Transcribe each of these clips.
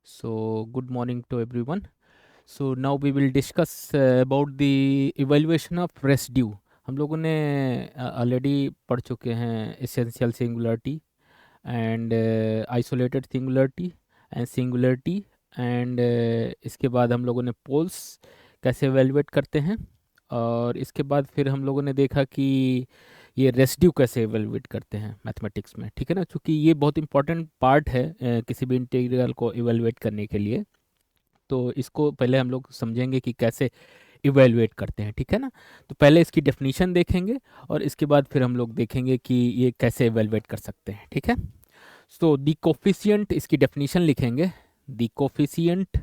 So, good morning to everyone. So, now we will discuss about the evaluation of residue. हम लोगों ने already पढ़ चुके हैं essential singularity and isolated singularity and singularity and इसके बाद हम लोगों ने पोल्स कैसे एवेलुएट करते हैं और इसके बाद फिर हम लोगों ने देखा कि ये रेसिड्यू कैसे एवेलुएट करते हैं मैथमेटिक्स में, ठीक है ना। क्योंकि ये बहुत इंपॉर्टेंट पार्ट है किसी भी इंटीग्रल को इवेलुएट करने के लिए। तो इसको पहले हम लोग समझेंगे कि कैसे इवेलुएट करते हैं, ठीक है ना। तो पहले इसकी डेफिनेशन देखेंगे और इसके बाद फिर हम लोग देखेंगे कि ये कैसे इवेलुएट कर सकते हैं, ठीक है। सो द कोफिशिएंट, इसकी डेफिनेशन लिखेंगे। The coefficient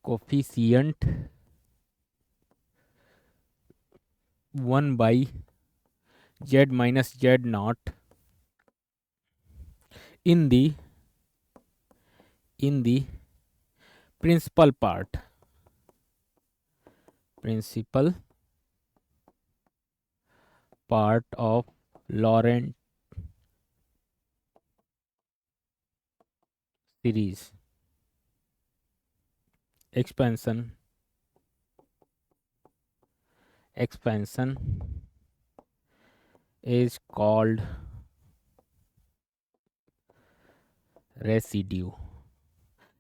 coefficient 1 by z minus z naught in the principal part of Laurent series expansion is called residue.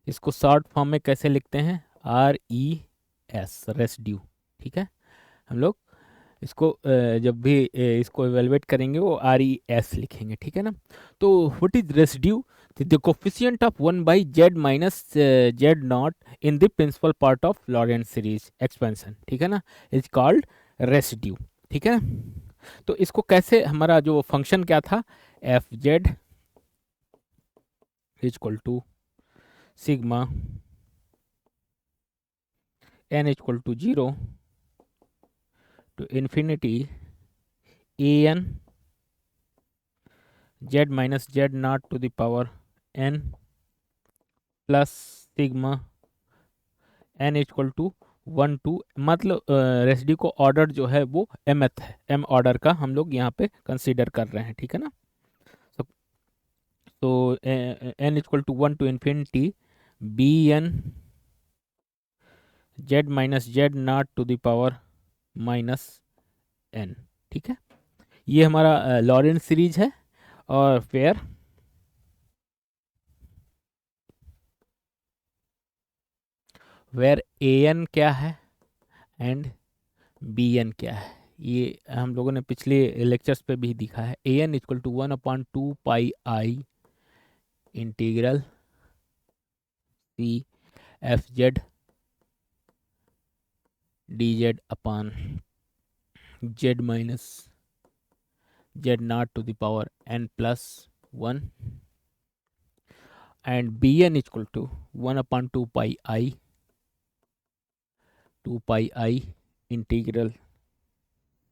इसको शॉर्ट फॉर्म में कैसे लिखते हैं? RES, रेसिड्यू, ठीक है। हम लोग इसको जब भी इसको इवेलुएट करेंगे वो RES लिखेंगे, ठीक है ना। तो what is residue? The coefficient of 1 by z minus z naught in the principal part of Laurent series expansion, ठीक है ना, इज कॉल्ड रेसिड्यू, ठीक है। तो इसको कैसे, हमारा जो फंक्शन क्या था, F Z equal to sigma n equal to 0 to infinity an z minus z naught to the power n plus sigma n equal to 1 to, मतलब रेसिड्यू को ऑर्डर जो है वो mth है, m ऑर्डर का हम लोग यहाँ पे कंसीडर कर रहे हैं, ठीक है ना। तो n equal to 1 to infinity B N Z minus Z naught to the power minus n, ठीक है। ये हमारा लॉरेंट सीरीज है। और फिर वेर ए एन क्या है एंड बी एन क्या है, ये हम लोगों ने पिछले लेक्चर्स पे भी दिखा है। A n equal to 1/2 pi integral C f z d z upon z minus Z naught to the power n plus 1 and b n equal to 1/2 pi integral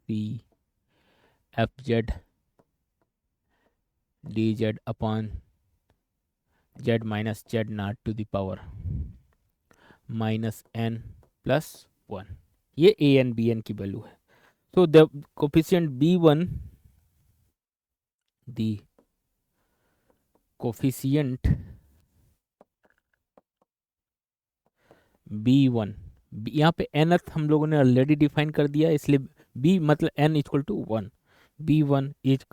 C f z d z upon z minus Z naught to the power minus n plus 1। ये a n b n की value है। तो the coefficient b1, the coefficient b1, यहाँ पे nth हम लोगों ने already define कर दिया, इसलिए b मतलब n equal to 1। b1 is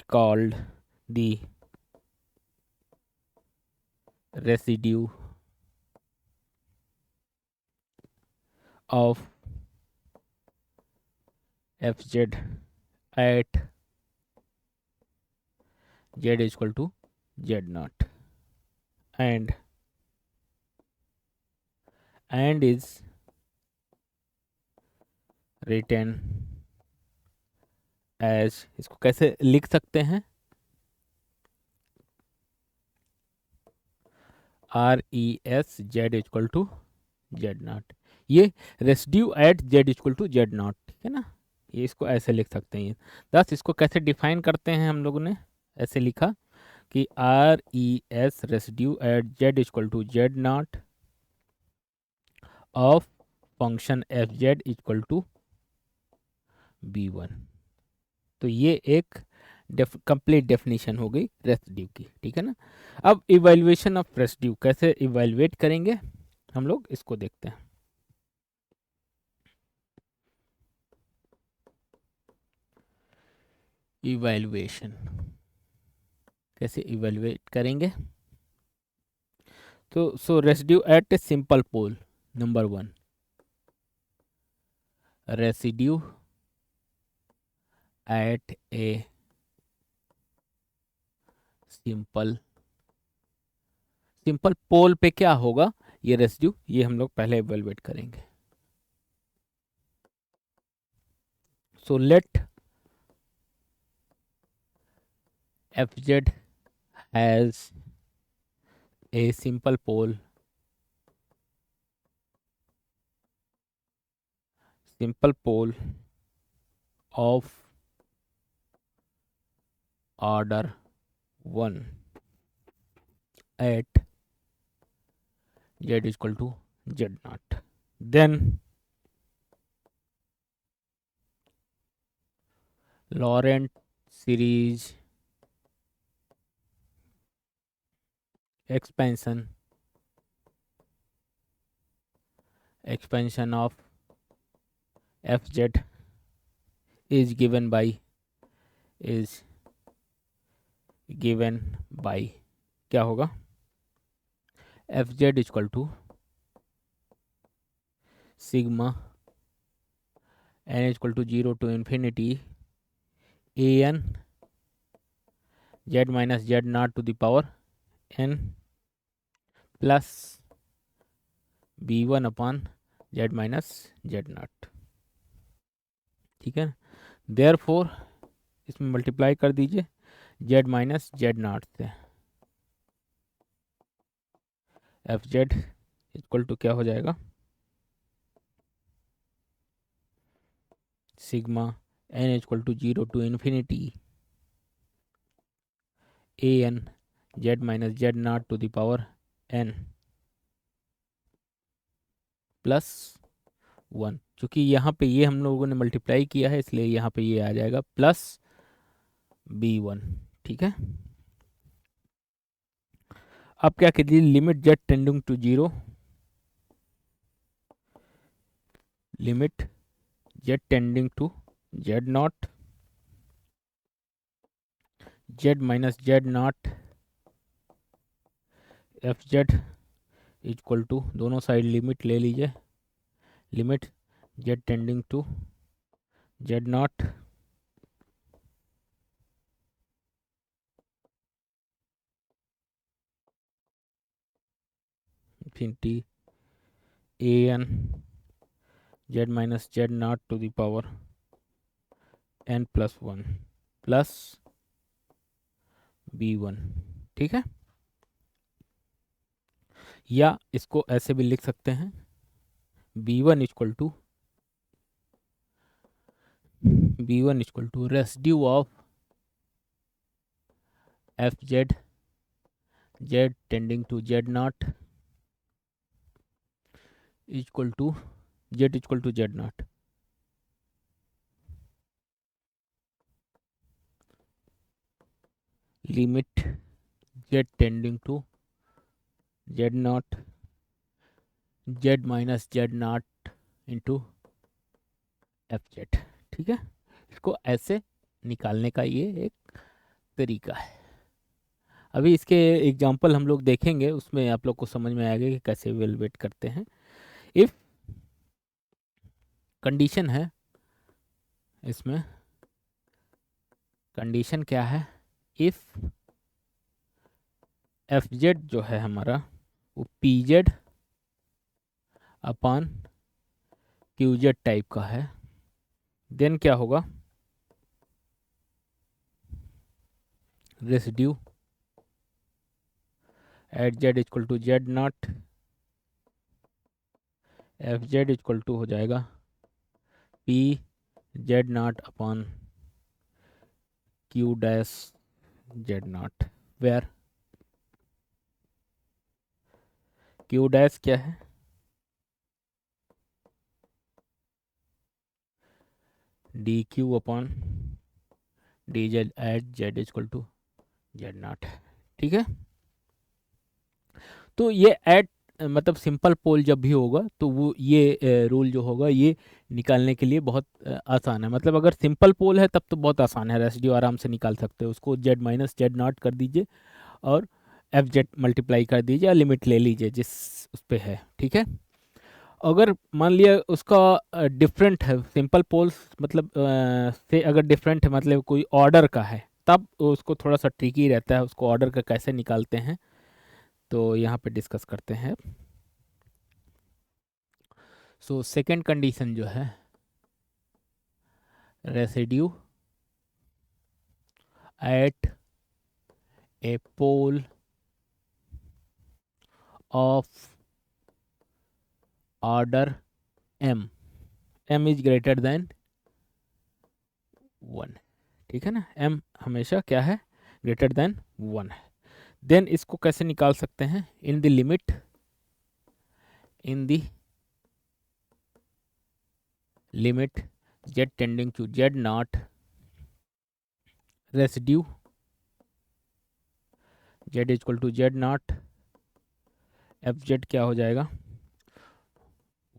called the residue of fz at z equal to z naught and is written as, इसको कैसे लिख सकते हैं, RES z equal to Z naught. ये residue at z equal to Z naught, ठीक है ना। ये इसको ऐसे लिख सकते हैं। दस इसको कैसे डिफाइन करते हैं, हम लोगों ने ऐसे लिखा कि RES residue at z equal to Z naught of function F Z equal to b1। तो ये एक कंप्लीट डेफिनेशन हो गई रेसिड्यू की, ठीक है ना। अब इवैल्यूएशन ऑफ रेसिड्यू कैसे इवैल्यूएट करेंगे हम लोग, इसको देखते हैं। इवैल्यूएशन कैसे इवैल्यूएट करेंगे, तो so residue at a simple pole, number one, residue at a simple simple pole पे क्या होगा, ये रेसिड्यू, ये हम लोग पहले इवैल्यूएट करेंगे। So let fz has a simple pole of order 1 at z is equal to z naught. Then Laurent series expansion of fz is given by क्या होगा, fz is equal to sigma n is equal to 0 to infinity an z minus z naught to the power n plus b1 upon z minus z naught, ठीक है। Therefore इसमें multiply कर दीजिए z minus z naught से, F Z equal to क्या हो जाएगा, sigma n equal to 0 to infinity A N Z minus Z naught to the power n plus 1। चूँकि यहाँ पे ये हम लोगों ने मल्टीप्लाई किया है इसलिए यहाँ पे ये आ जाएगा प्लस b1, ठीक है। अब क्या कीजिए, limit Z tending to 0, limit Z tending to Z naught, Z minus Z naught F Z equal to, दोनों साइड लिमिट ले लीजिए, limit Z tending to Z naught infinity a n z minus z naught to the power n plus 1 plus b1, ठीक है। या इसको ऐसे भी लिख सकते हैं, b1 equal to residue of F Z Z tending to Z naught equal to Z naught, limit Z tending to Z naught Z minus Z naught into F Z, ठीक है। इसको ऐसे निकालने का ये एक तरीका है। अभी इसके एग्जांपल हम लोग देखेंगे, उसमें आप लोग को समझ में आएगा कि कैसे इवेलुएट करते हैं। इफ कंडीशन है, इसमें कंडीशन क्या है, इफ एफ जेड जो है हमारा वो P Z upon Q Z type का है, देन क्या होगा, residue at Z equal to Z naught F Z equal to हो जाएगा P Z naught upon Q dash Z naught, where Q dash क्या है, D Q upon D Z at Z equal to Z naught. ठीक है, तो ये eight मतलब simple पोल जब भी होगा तो वो ये रूल जो होगा ये निकालने के लिए बहुत आसान है। मतलब अगर सिंपल पोल है तब तो बहुत आसान है, रेसिड्यू आराम से निकाल सकते हो उसको, जेड माइनस जेड नॉट कर दीजिए और एफ जेड मल्टीप्लाई कर दीजिए या लिमिट ले लीजिए जिस उस पे है। ठीक है, अगर मान लिया उसका डिफरेंट है, सिंपल पोल्स मतलब से अगर डिफरेंट है मतलब कोई ऑर्डर का है, तब उसको थोड़ा सा ट्रिकी रहता है, उसको ऑर्डर का कैसे निकालते हैं तो यहाँ पे डिस्कस करते हैं। सो सेकंड कंडीशन जो है, residue at a pole of order m, m is greater than 1। ठीक है ना, m हमेशा क्या है, ग्रेटर देन 1 है। देन इसको कैसे निकाल सकते हैं, in the limit, in the limit z tending to z naught, residue z equal to z naught, F Z क्या हो जाएगा,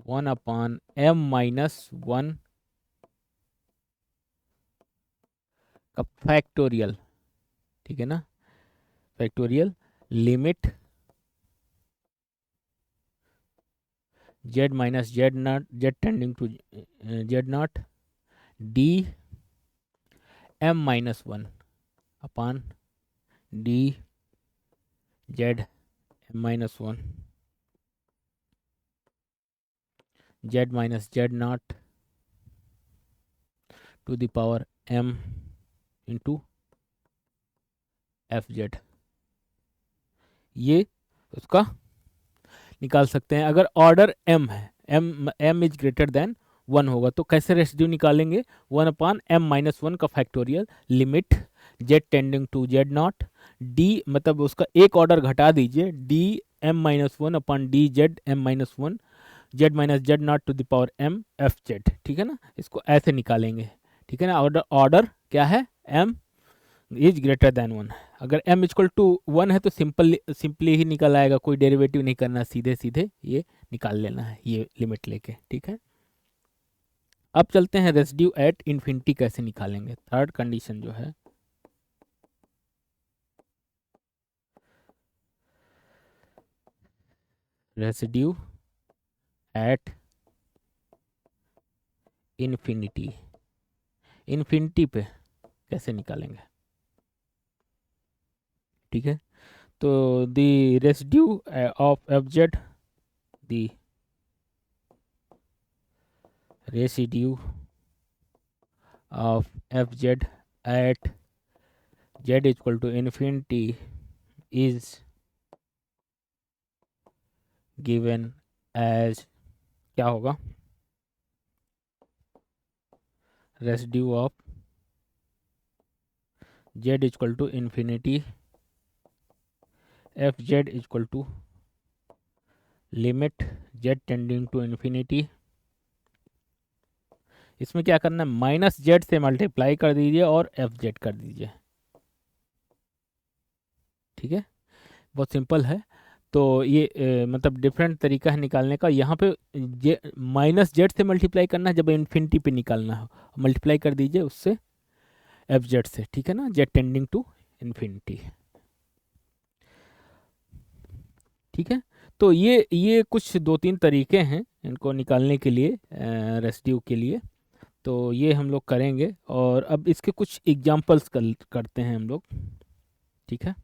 1/m-1 का फैक्टोरियल। ठीक है ना, factorial limit z minus Z naught, z tending to z naught, D m-1 upon D Z m-1 z minus Z naught to the power m into F Z. ये उसका निकाल सकते हैं अगर ऑर्डर m है, m इज ग्रेटर देन 1 होगा तो कैसे रेसिड्यू निकालेंगे, 1/m-1 का factorial limit z tending to z naught, d मतलब उसका एक ऑर्डर घटा दीजिए, d m-1 upon D Z m-1 z minus Z naught to the power m F Z. ठीक है ना, इसको ऐसे निकालेंगे। ठीक है ना, ऑर्डर ऑर्डर क्या है, m इज ग्रेटर देन 1। अगर m इक्वल टू 1 है तो सिंपली ही निकल आएगा, कोई डेरिवेटिव नहीं करना, सीधे सीधे ये निकाल लेना है ये लिमिट लेके। ठीक है, अब चलते हैं रेसिड्यू एट इन्फिनिटी कैसे निकालेंगे, थर्ड कंडीशन जो है, रेसिड्यू एट इन्फिनिटी, इन्फिनिटी पे कैसे निकालेंगे। ठीक है, तो the residue of F Z, the residue of F Z at z equal to infinity is given as, क्या होगा, residue of z equal to infinity F Z equal to limit z tending to infinity, इसमें क्या करना है, minus Z से multiply कर दीजिए और एफ जेड कर दीजिए। ठीक है, बहुत सिंपल है। तो ये मतलब डिफरेंट तरीका है निकालने का, यहाँ पे माइनस जेड से मल्टीप्लाई करना है, जब इन्फिनिटी पे निकालना हो मल्टीप्लाई कर दीजिए उससे एफ जेड से। ठीक है ना, जेड टेंडिंग टू इन्फिनिटी। ठीक है, तो ये कुछ दो तीन तरीके हैं इनको निकालने के लिए, रेसिड्यू के लिए। तो ये हम लोग करेंगे और अब इसके कुछ एग्जांपल्स करते हैं हम लोग। ठीक है,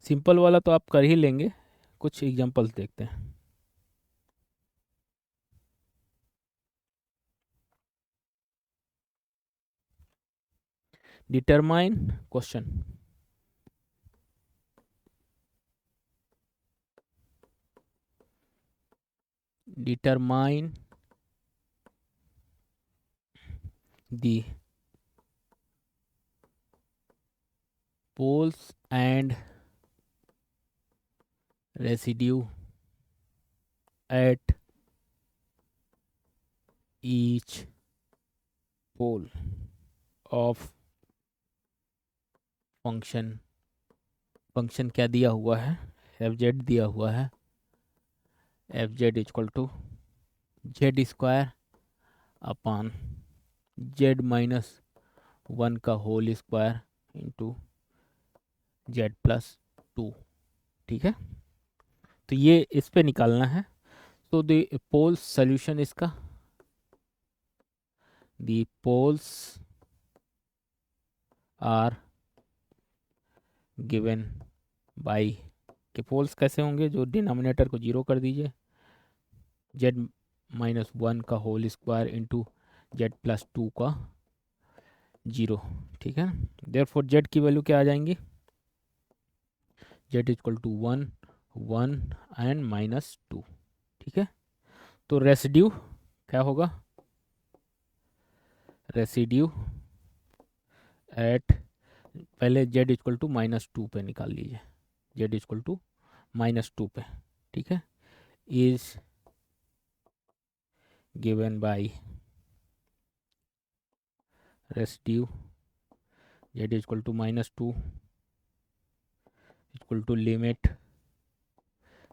सिंपल वाला तो आप कर ही लेंगे, कुछ एग्जांपल्स देखते हैं। Determine question, determine the poles and residue at each pole of function क्या दिया हुआ है, एफ जेड दिया हुआ है, F Z equal to Z square upon Z minus 1 का whole square into Z plus 2। ठीक है, तो ये इस पे निकालना है। तो द पोल्स सोल्यूशन इसका, the poles are given by, के पोल्स कैसे होंगे, जो डिनोमिनेटर को जीरो कर दीजिए, जेड माइनस 1 का whole square into Z plus 2 का जीरो। ठीक है, देयरफॉर जेड की वैल्यू क्या आ जाएंगी, Z equal to 1 1 and minus 2। ठीक है, तो रेसिड्यू क्या होगा, रेसिड्यू एट, पहले जेड इक्वल टू माइनस 2 पे निकाल लीजिए, जेड इक्वल टू माइनस 2 पे। ठीक है, is given by residue Z equal to minus 2 equal to limit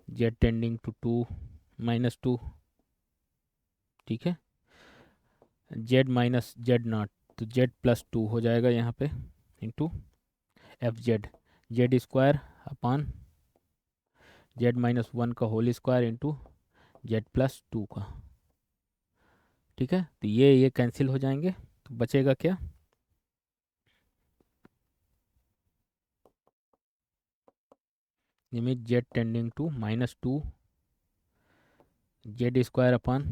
Z tending to 2 minus 2। ठीक है, जेड माइनस जेड नॉट, तो जेड प्लस 2 हो जाएगा यहाँ पे into F Z, Z square upon Z minus 1 का whole square into Z plus 2 का। ठीक है, तो ये कैंसिल हो जाएंगे, तो बचेगा क्या, limit Z tending to minus 2 Z square upon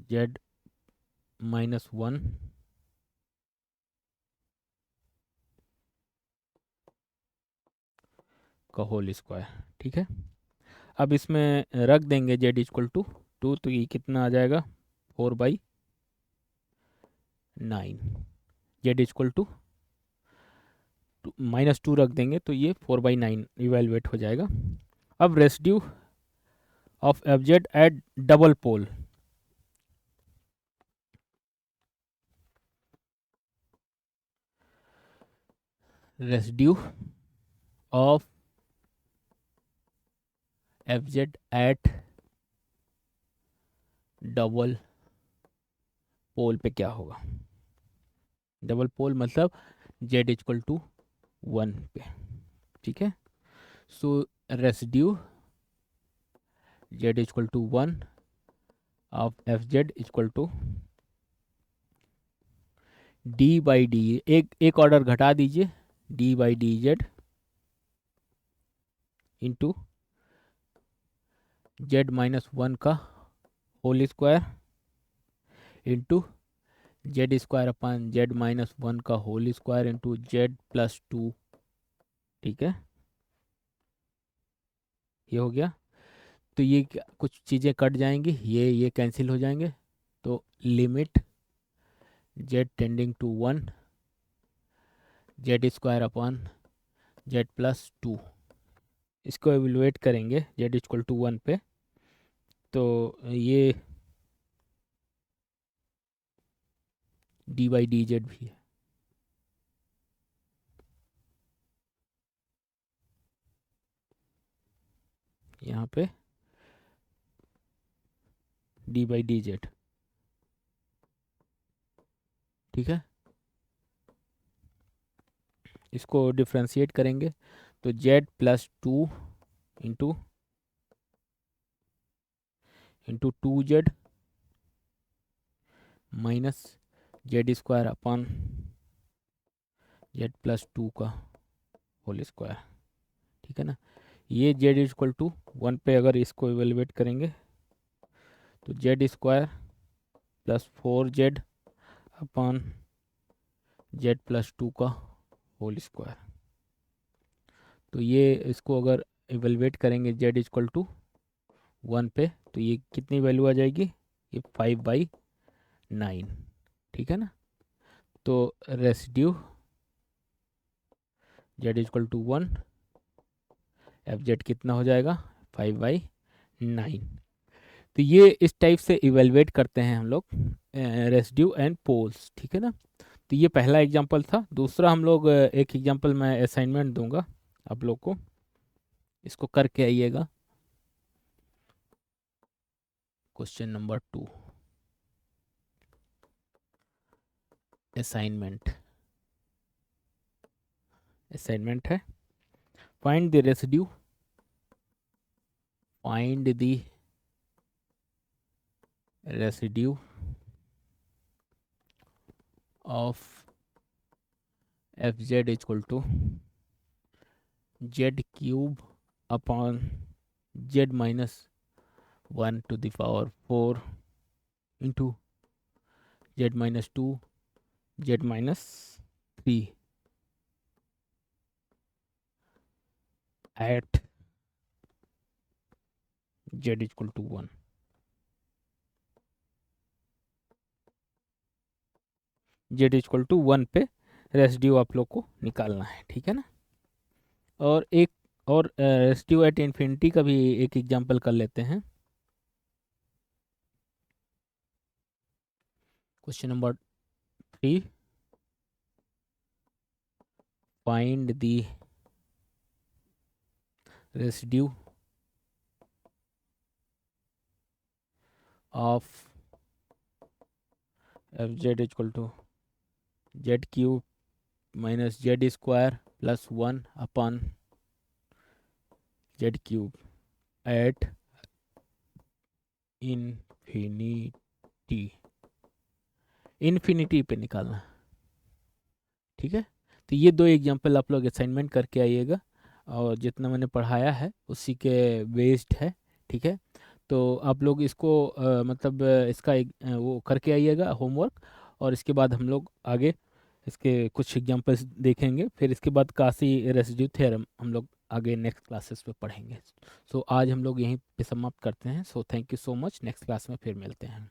Z minus 1 का होल स्क्वायर। ठीक है, अब इसमें रख देंगे जेड इक्वल टू 2, तो ये कितना आ जाएगा 4/9, जेड इक्वल टू माइनस 2 रख देंगे तो ये 4/9 इवेलुएट हो जाएगा। अब residue of F Z at double pole, residue of F Z at double pole पे क्या होगा, डबल पोल मतलब जेड इक्वल टू 1 पे। ठीक है, so residue Z equal to 1 of F Z equal to d by d, एक order घटा दीजिए, d by d z into z minus 1 का whole square into z square upon Z minus 1 का whole square into Z plus 2। ठीक है, ये हो गया, तो ये कुछ चीज़ें कट जाएंगी, ये कैंसिल हो जाएंगे, तो limit Z tending to 1 Z square upon Z plus 2, इसको एवेलुएट करेंगे जेड इक्वल टू 1 पे, तो ये डी बाई डी जेड भी है, यहाँ पे डी बाई डी जेड। ठीक है, इसको डिफ्रेंशिएट करेंगे तो Z plus 2 into into 2 Z minus Z square upon Z plus 2 का होल स्क्वायर। ठीक है ना, ये जेड इक्वल टू 1 पे अगर इसको इवेलुएट करेंगे तो Z square plus 4 Z upon Z plus 2 का होल स्क्वायर। तो ये इसको अगर इवेलुएट करेंगे जेड इक्वल टू 1 पे, तो ये कितनी वैल्यू आ जाएगी, ये 5/9। ठीक है ना, तो residue Z equal to 1, F Z कितना हो जाएगा 5/9। तो ये इस टाइप से इवेलुएट करते हैं हम लोग रेसिड्यू एंड पोल्स, ठीक है ना। तो ये पहला एग्जांपल था। दूसरा हम लोग एक एग्जांपल मैं असाइनमेंट दूंगा आप लोग को, इसको करके आइएगा। क्वेश्चन नंबर 2 असाइनमेंट है, find the residue, of fz equal to z cube upon z minus 1 to the power 4 into z minus 2 z minus 3 at z equal to 1। z equal to 1 पे residue आप लोग को निकालना है, ठीक है ना। और एक और रेसिड्यू एट इन्फिनिटी का भी एक एग्जांपल कर लेते हैं। Question number 3 find the residue of F Z equal to Z cube minus Z square plus 1 upon Z cube at infinity पे निकालना, ठीक है। तो ये दो एग्जांपल आप लोग असाइनमेंट करके आइएगा, और जितना मैंने पढ़ाया है उसी के बेस्ड है, ठीक है। तो आप लोग इसको मतलब इसका एक वो करके आइएगा होमवर्क, और इसके बाद हम लोग आगे इसके कुछ एग्जांपल्स देखेंगे। फिर इसके बाद काशी रेसिड्यू थ्योरम हम लोग आगे नेक्स्ट क्लासेस पे पढ़ेंगे। सो आज हम लोग यहीं पे समाप्त करते हैं। So thank you so much, next class में फिर मिलते हैं।